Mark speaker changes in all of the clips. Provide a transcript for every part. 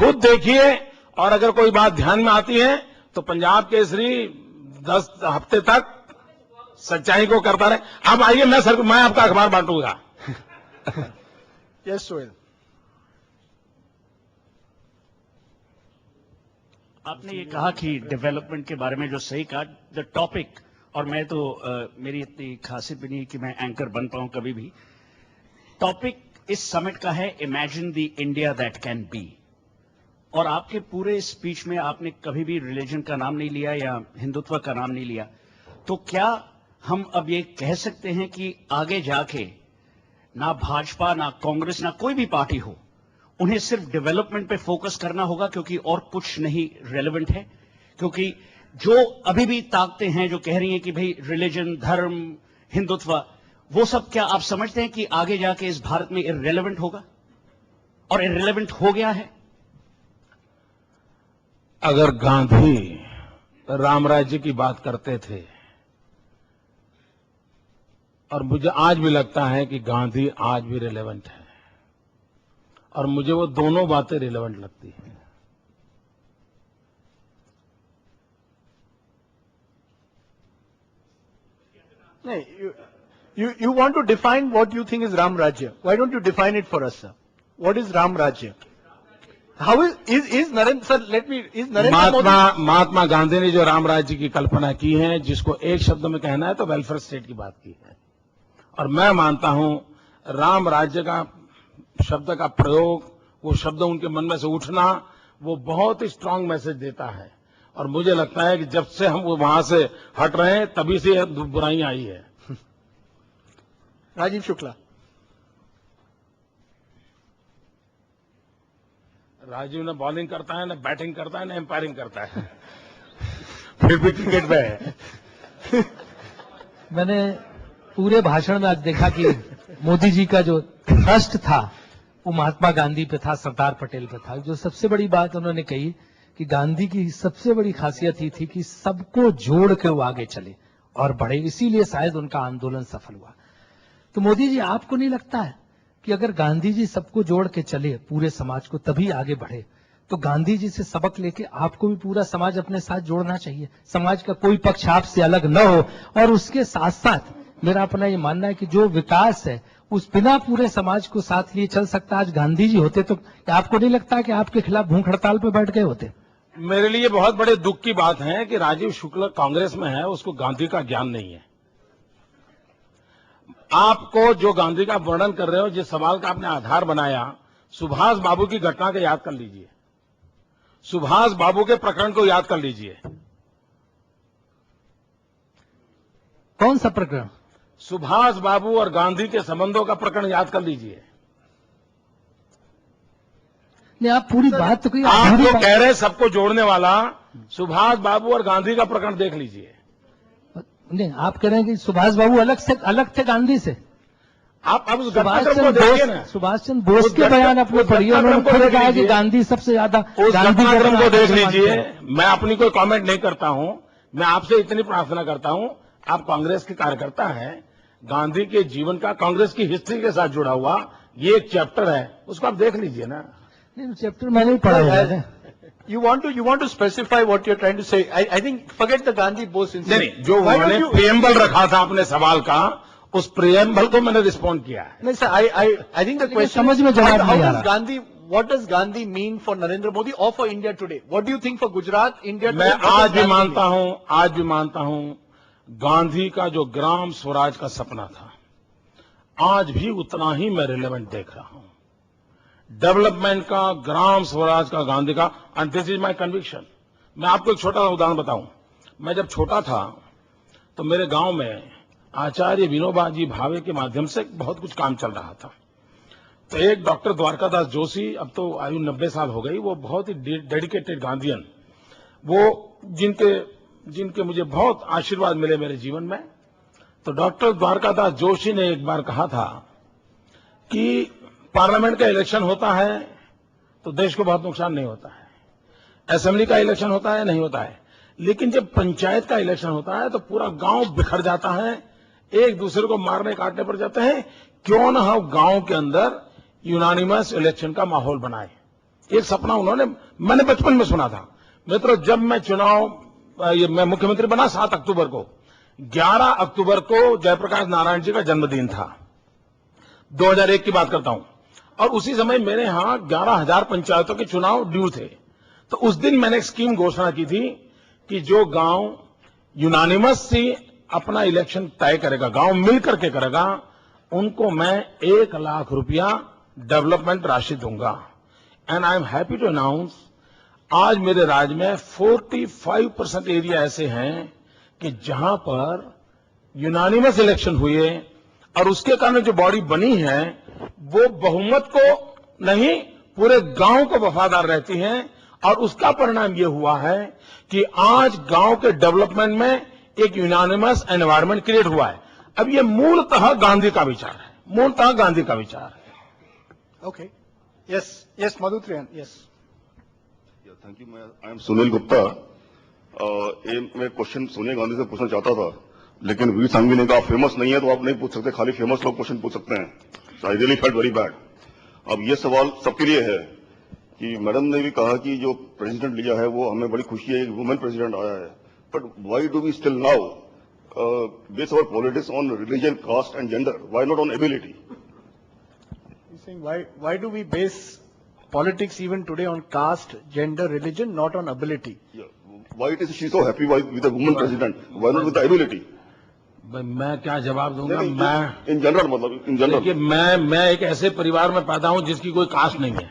Speaker 1: खुद देखिए, और अगर कोई बात ध्यान में आती है तो पंजाब केसरी 10 हफ्ते तक सच्चाई को करता रहे। अब आइए, मैं आपका अखबार बांटूंगा।
Speaker 2: यस सोहेल।
Speaker 3: आपने ये कहा कि डेवलपमेंट के बारे में जो सही कहा, द टॉपिक, और मैं तो मेरी इतनी खासियत भी नहीं कि मैं एंकर बन पाऊं कभी भी। टॉपिक इस समिट का है imagine the India that can be, और आपके पूरे स्पीच में आपने कभी भी रिलीजन का नाम नहीं लिया या हिंदुत्व का नाम नहीं लिया। तो क्या हम अब ये कह सकते हैं कि आगे जाके ना भाजपा, ना कांग्रेस, ना कोई भी पार्टी हो, उन्हें सिर्फ डेवलपमेंट पे फोकस करना होगा क्योंकि और कुछ नहीं रेलेवेंट है? क्योंकि जो अभी भी ताकतें हैं जो कह रही हैं कि भाई रिलीजन, धर्म, हिंदुत्व, वो सब क्या आप समझते हैं कि आगे जाके इस भारत में इररिलेवेंट होगा और इररिलेवेंट हो गया है?
Speaker 1: अगर गांधी राम राज्य की बात करते थे, और मुझे आज भी लगता है कि गांधी आज भी रिलेवेंट है, और मुझे वो दोनों बातें रिलेवेंट लगती हैं।
Speaker 2: नहीं, you want to define what you think is Ram Rajya. Why don't you define it for us, sir? What is Ram Rajya? How is Narendra, sir, is Narendra Modi...
Speaker 1: Mahatma Gandhi ने जो राम राज्य की कल्पना की है, जिसको एक शब्द में कहना है तो वेलफेयर स्टेट की बात की है, और मैं मानता हूं राम राज्य का शब्द का प्रयोग, वो शब्द उनके मन में से उठना, वो बहुत ही स्ट्रांग मैसेज देता है। और मुझे लगता है कि जब से हम वहां से हट रहे हैं तभी से बुराइयां आई है।
Speaker 2: राजीव शुक्ला।
Speaker 1: राजीव ने बॉलिंग करता है, ना बैटिंग करता है, ना एम्पायरिंग करता है, फिर भी क्रिकेट में है।
Speaker 4: मैंने पूरे भाषण में आज देखा कि मोदी जी का जो थ्रस्ट था वो महात्मा गांधी पे था, सरदार पटेल पे था। जो सबसे बड़ी बात उन्होंने कही कि गांधी की सबसे बड़ी खासियत ही थी कि सबको जोड़ के वो आगे चले और बढ़े, इसीलिए शायद उनका आंदोलन सफल हुआ। तो मोदी जी, आपको नहीं लगता है कि अगर गांधी जी सबको जोड़ के चले, पूरे समाज को, तभी आगे बढ़े, तो गांधी जी से सबक लेके आपको भी पूरा समाज अपने साथ जोड़ना चाहिए, समाज का कोई पक्ष आपसे अलग न हो। और उसके साथ साथ मेरा अपना ये मानना है कि जो विकास है उस बिना पूरे समाज को साथ लिए चल सकता। आज गांधी जी होते तो आपको नहीं लगता कि आपके खिलाफ भूख हड़ताल पे बैठ गए होते?
Speaker 1: मेरे लिए बहुत बड़े दुख की बात है कि राजीव शुक्ला कांग्रेस में है, उसको गांधी का ज्ञान नहीं है। आपको जो गांधी का वर्णन कर रहे हो, जिस सवाल का आपने आधार बनाया, सुभाष बाबू की घटना को याद कर लीजिए, सुभाष बाबू के प्रकरण को याद कर लीजिए।
Speaker 4: कौन सा प्रकरण?
Speaker 1: सुभाष बाबू और गांधी के संबंधों का प्रकरण याद कर लीजिए।
Speaker 4: नहीं, आप पूरी बात तो कहिए।
Speaker 1: आप जो कह रहे हैं सबको जोड़ने वाला, सुभाष बाबू और गांधी का प्रकरण देख लीजिए।
Speaker 4: नहीं, आप कह रहे हैं कि सुभाष बाबू अलग थे गांधी से।
Speaker 1: आप अब उस घटनाक्रम को देखिए ना,
Speaker 4: सुभाष चंद्र बोस के बयान अपने पढ़िए, उन्होंने खुद कहा कि गांधी सबसे ज्यादा।
Speaker 1: उस घटनाक्रम को देख लीजिए। मैं अपनी कोई कमेंट नहीं करता हूं, मैं आपसे इतनी प्रार्थना करता हूं, आप कांग्रेस के कार्यकर्ता हैं, गांधी के जीवन का कांग्रेस की हिस्ट्री के साथ जुड़ा हुआ ये एक चैप्टर है, उसको आप देख लीजिए ना।
Speaker 4: नहीं, चैप्टर मैंने भी पढ़ा है।
Speaker 2: You want to specify what you're trying to say. I think forget the Gandhi Bose incident.
Speaker 1: नहीं, जो उन्होंने प्रियम्बल रखा था अपने सवाल का, उस प्रियम्बल को मैंने रिस्पॉन्ड किया है।
Speaker 2: नहीं sir, I think the question
Speaker 4: समझ में जवाब नहीं आ रहा।
Speaker 2: What does Gandhi mean for Narendra Modi or for India today? What do you think for Gujarat, India today?
Speaker 1: मैं आज भी मानता हूं गांधी का जो ग्राम स्वराज का सपना था, आज भी उतना ही मैं रिलेवेंट देख रहा हूं। डेवलपमेंट का, ग्राम स्वराज का गांधी का, and this is my conviction. मैं आपको एक छोटा उदाहरण बताऊं। मैं जब छोटा था तो मेरे गांव में आचार्य विनोबा जी भावे के माध्यम से बहुत कुछ काम चल रहा था। तो एक डॉक्टर द्वारकादास जोशी, अब तो आयु 90 साल हो गई, वो बहुत ही डेडिकेटेड गांधीयन, वो जिनके मुझे बहुत आशीर्वाद मिले मेरे जीवन में। तो डॉक्टर द्वारकादास जोशी ने एक बार कहा था कि पार्लियामेंट का इलेक्शन होता है तो देश को बहुत नुकसान नहीं होता है, असेंबली का इलेक्शन होता है नहीं होता है, लेकिन जब पंचायत का इलेक्शन होता है तो पूरा गांव बिखर जाता है, एक दूसरे को मारने काटने पर जाते हैं। क्यों न हम गांव के अंदर यूनानिमस इलेक्शन का माहौल बनाए। एक सपना उन्होंने, मैंने बचपन में सुना था। मित्रों, जब मैं मैं मुख्यमंत्री बना 7 अक्टूबर को, 11 अक्टूबर को जयप्रकाश नारायण जी का जन्मदिन था, 2001 की बात करता हूं, और उसी समय मेरे यहां 11,000 पंचायतों के चुनाव ड्यू थे। तो उस दिन मैंने एक स्कीम घोषणा की थी कि जो गांव यूनानिमस से अपना इलेक्शन तय करेगा, गांव मिल करके करेगा, उनको मैं 1 लाख रुपया डेवलपमेंट राशि दूंगा। And I am happy to announce, आज मेरे राज्य में 45% एरिया ऐसे हैं कि जहां पर यूनानिमस इलेक्शन हुए और उसके कारण जो बॉडी बनी है वो बहुमत को नहीं, पूरे गांव को वफादार रहती है। और उसका परिणाम ये हुआ है कि आज गांव के डेवलपमेंट में एक यूनानिमस एनवायरनमेंट क्रिएट हुआ है। अब ये मूलतः गांधी का विचार है, मूलतः गांधी का विचार है।
Speaker 2: Okay. Yes, yes, Madhutriyan, yes.
Speaker 5: Thank you. I am Sunil Gupta. मैं क्वेश्चन सोनिया गांधी से पूछना चाहता था, लेकिन वीर सांघवी ने कहा फेमस नहीं है तो आप नहीं पूछ सकते, खाली फेमस लोग क्वेश्चन पूछ सकते हैं। I really felt very bad. अब ये सवाल सबके लिए है कि मैडम ने भी कहा कि जो प्रेसिडेंट लिया है वो हमें बड़ी खुशी है, वुमेन प्रेसिडेंट आया है, but why do we still now base our politics on religion, caste and gender? Why not on ability?
Speaker 2: He's saying why do we base politics even today on caste, gender, religion, not on ability?
Speaker 5: Yeah. Why it is she so happy with a woman president? Why not with the ability?
Speaker 1: भाई मैं क्या जवाब दूंगा? मैं
Speaker 5: in general, मतलब in general,
Speaker 1: देखिए, मैं एक ऐसे परिवार में पैदा हूं जिसकी कोई कास्ट नहीं है।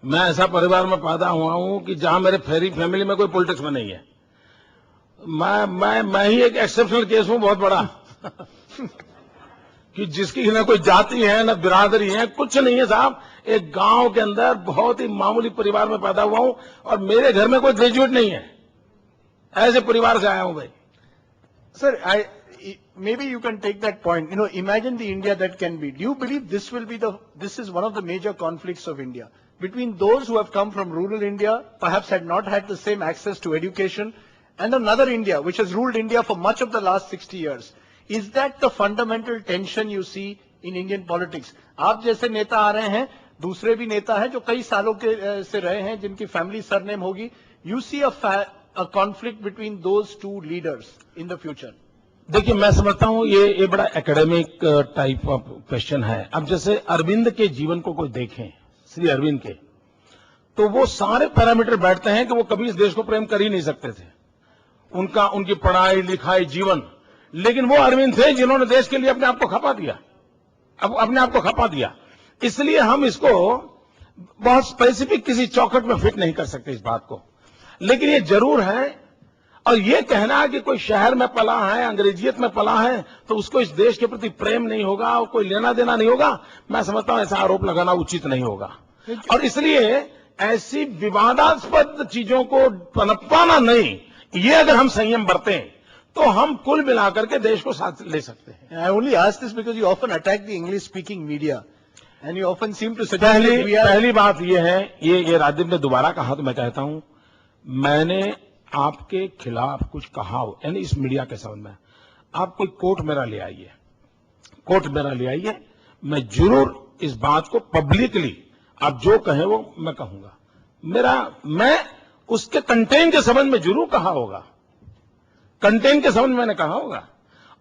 Speaker 1: मैं ऐसा परिवार में पैदा हुआ हूं कि जहां मेरे फैमिली में कोई पॉलिटिक्स में नहीं है। मैं ही एक एक्सेप्शनल केस हूं, बहुत बड़ा कि जिसकी न कोई जाति है, न बिरादरी है, कुछ नहीं है साहब। एक गांव के अंदर बहुत ही मामूली परिवार में पैदा हुआ हूं और मेरे घर में कोई ग्रेजुएट नहीं है। ऐसे परिवार से आया हूं भाई।
Speaker 2: Sir, maybe you can take that point. You know, imagine the India that can be. Do you believe this is one of the major conflicts of India? Between those who have come from rural India, perhaps had not had the same access to education, and another India, which has ruled India for much of the last 60 years. Is that the fundamental tension you see in Indian politics? आप जैसे नेता आ रहे हैं, दूसरे भी नेता हैं जो कई सालों के से रहे हैं, जिनकी फैमिली सरनेम होगी. You see a conflict between those two leaders in the future?
Speaker 1: देखिए, मैं समझता हूं ये बड़ा एकेडमिक टाइप ऑफ क्वेश्चन है। अब जैसे अरविंद के जीवन को कोई देखें, श्री अरविंद के, तो वो सारे पैरामीटर बैठते हैं कि वो कभी इस देश को प्रेम कर ही नहीं सकते थे। उनकी पढ़ाई लिखाई जीवन, लेकिन वो अरविंद थे जिन्होंने देश के लिए अपने आप को खपा दिया, अपने आप को खपा दिया। इसलिए हम इसको बहुत स्पेसिफिक किसी चौखट में फिट नहीं कर सकते इस बात को। लेकिन ये जरूर है, और ये कहना है कि कोई शहर में पला है, अंग्रेजियत में पला है, तो उसको इस देश के प्रति प्रेम नहीं होगा और कोई लेना देना नहीं होगा, मैं समझता हूं ऐसा आरोप लगाना उचित नहीं होगा। और इसलिए ऐसी विवादास्पद चीजों को पनपाना नहीं, ये अगर हम संयम बरतें तो हम कुल मिलाकर के देश को साथ ले सकते हैं।
Speaker 2: I only ask this because you often attack the English speaking media and you often seem to suggest that we are...
Speaker 1: पहली बात ये है, ये राजदीप ने दोबारा कहा तो मैं कहता हूं, मैंने आपके खिलाफ कुछ कहा हो, यानी इस मीडिया के संबंध में, आप कोई कोर्ट मेरा ले आइए, मैं जरूर इस बात को पब्लिकली आप जो कहें वो मैं कहूंगा। मैं उसके कंटेंट के संबंध में जरूर कहा होगा, कंटेंट के संबंध में मैंने कहा होगा।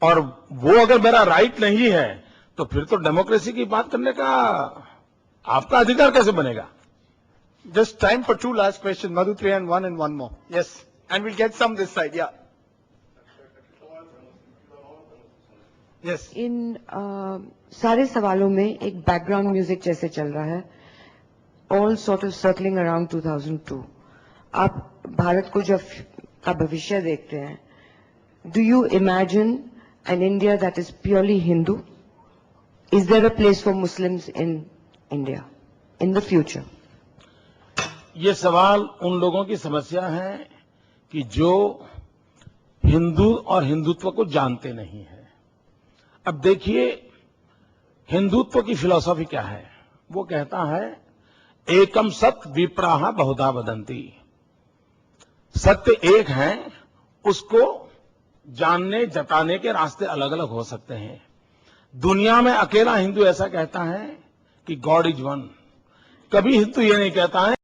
Speaker 1: और वो अगर मेरा राइट नहीं है तो फिर तो डेमोक्रेसी की बात करने का आपका अधिकार कैसे बनेगा?
Speaker 2: Just time for 2 last questions, Madhutriyan, one and one more. Yes, and we'll get some this side. Yeah. Yes.
Speaker 6: इन सारे सवालों में एक बैकग्राउंड म्यूजिक जैसे चल रहा है, all sort of circling around 2002. आप भारत को जब का भविष्य देखते हैं, do you imagine an India that is purely Hindu? Is there a place for Muslims in India in the future?
Speaker 1: ये सवाल उन लोगों की समस्या है कि जो हिंदू और हिंदुत्व को जानते नहीं है। अब देखिए, हिंदुत्व की फिलॉसफी क्या है? वो कहता है एकम सत्य विप्राह बहुधा वदंती। सत्य एक है, उसको जानने जताने के रास्ते अलग अलग हो सकते हैं। दुनिया में अकेला हिंदू ऐसा कहता है कि गॉड इज वन। कभी हिंदू ये नहीं कहता है